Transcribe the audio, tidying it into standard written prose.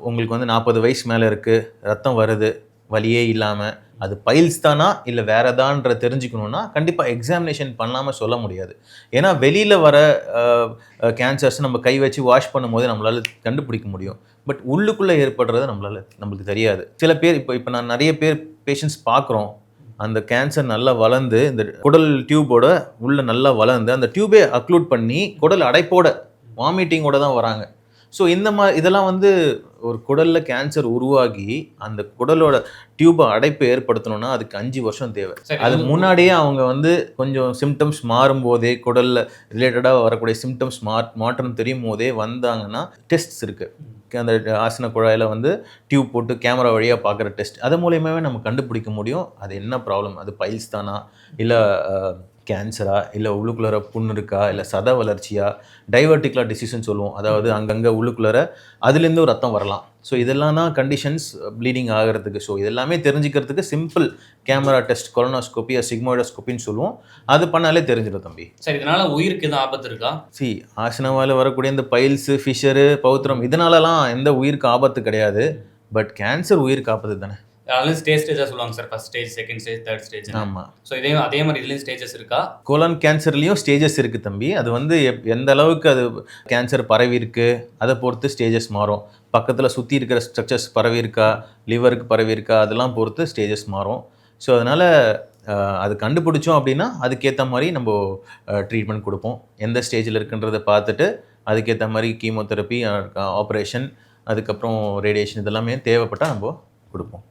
உங்களுக்கு வந்து 40 வயசு மேலே இருக்குது, ரத்தம் வருது, வலியே இல்லாமல், அது பைல்ஸ் தானா இல்லை வேற ஏதான்ற தெரிஞ்சுக்கணுன்னா கண்டிப்பாக எக்ஸாமினேஷன் பண்ணாமல் சொல்ல முடியாது. ஏன்னா வெளியில் வர கேன்சர்ஸ் நம்ம கை வச்சு வாஷ் பண்ணும்போது நம்மளால் கண்டுபிடிக்க முடியும். பட் உள்ளுக்குள்ளே ஏற்படுறது நம்மளுக்கு தெரியாது. சில பேர் இப்போ நான் நிறைய பேர் பேஷண்ட்ஸ் பார்க்குறோம், அந்த கேன்சர் நல்லா வளர்ந்து இந்த குடல் டியூபோட உள்ள நல்லா வளர்ந்து அந்த டியூபே அக்ளூட் பண்ணி குடல் அடைப்போட வாமிட்டிங்கோட தான் வராங்க. ஸோ இதெல்லாம் வந்து ஒரு குடலில் கேன்சர் உருவாகி அந்த குடலோட டியூபை அடைப்பை ஏற்படுத்தணும்னா அதுக்கு 5 வருஷம் தேவை. அது முன்னாடியே அவங்க வந்து கொஞ்சம் சிம்டம்ஸ் மாறும்போதே குடலில் ரிலேட்டடாக வரக்கூடிய சிம்டம்ஸ் மாற்றம் தெரியும் போதே வந்தாங்கன்னா டெஸ்ட்ஸ் இருக்குது. அந்த ஆசன குழாயில் வந்து டியூப் போட்டு கேமரா வழியாக பார்க்குற டெஸ்ட், அது மூலியமாகவே நம்ம கண்டுபிடிக்க முடியும் அது என்ன ப்ராப்ளம், அது பைல்ஸ் தானா இல்லை கேன்சரா இல்லை உள்ளுக்குள்ளார புண் இருக்கா இல்லை சத வளர்ச்சியா, டைவர்டிகுலர் டிசீஸ்ன்னு சொல்லுவோம். அதாவது அங்கங்கே உள்ளுக்குள்ளார அதுலேருந்து ரத்தம் வரலாம். ஸோ இதெல்லாம் தான் கண்டிஷன்ஸ் ப்ளீடிங் ஆகிறதுக்கு. ஸோ இதெல்லாமே தெரிஞ்சுக்கிறதுக்கு சிம்பிள் கேமரா டெஸ்ட், கொலனோஸ்கோபி, சிக்மாய்டோஸ்கோபின்னு சொல்லுவோம். அது பண்ணாலே தெரிஞ்சிடும் தம்பி. சரி, இதனால உயிருக்கு எதுவும் ஆபத்து இருக்கா? ஆசனவாயில் வரக்கூடிய இந்த பைல்ஸு, ஃபிஷரு, பௌத்திரம் இதனாலலாம் எந்த உயிருக்கு ஆபத்து கிடையாது. பட் கேன்சர் உயிருக்கு ஆபத்து தானே. அதெல்லாம் ஸ்டேஜாக சொல்லுவாங்க sir, first stage, second stage, third stage. ஆமாம். ஸோ அதே மாதிரி இதுலேயும் ஸ்டேஜஸ் இருக்கா? கோலன் கேன்சர்லேயும் ஸ்டேஜஸ் இருக்குது தம்பி. அது வந்து எந்த அளவுக்கு அது கேன்சர் பரவி இருக்குது அதை பொறுத்து ஸ்டேஜஸ் மாறும். பக்கத்தில் சுற்றி இருக்கிற ஸ்ட்ரக்சர்ஸ் பரவி இருக்கா, லிவருக்கு பரவி இருக்கா, அதெல்லாம் பொறுத்து ஸ்டேஜஸ் மாறும். ஸோ அதனால் அது கண்டுபிடிச்சோம் அப்படின்னா அதுக்கேற்ற மாதிரி நம்ம ட்ரீட்மெண்ட் கொடுப்போம். எந்த ஸ்டேஜில் இருக்குன்றதை பார்த்துட்டு அதுக்கேற்ற மாதிரி கீமோதெரப்பி, ஆப்ரேஷன், அதுக்கப்புறம் ரேடியேஷன் இதெல்லாமே தேவைப்பட்டால் நம்ம கொடுப்போம்.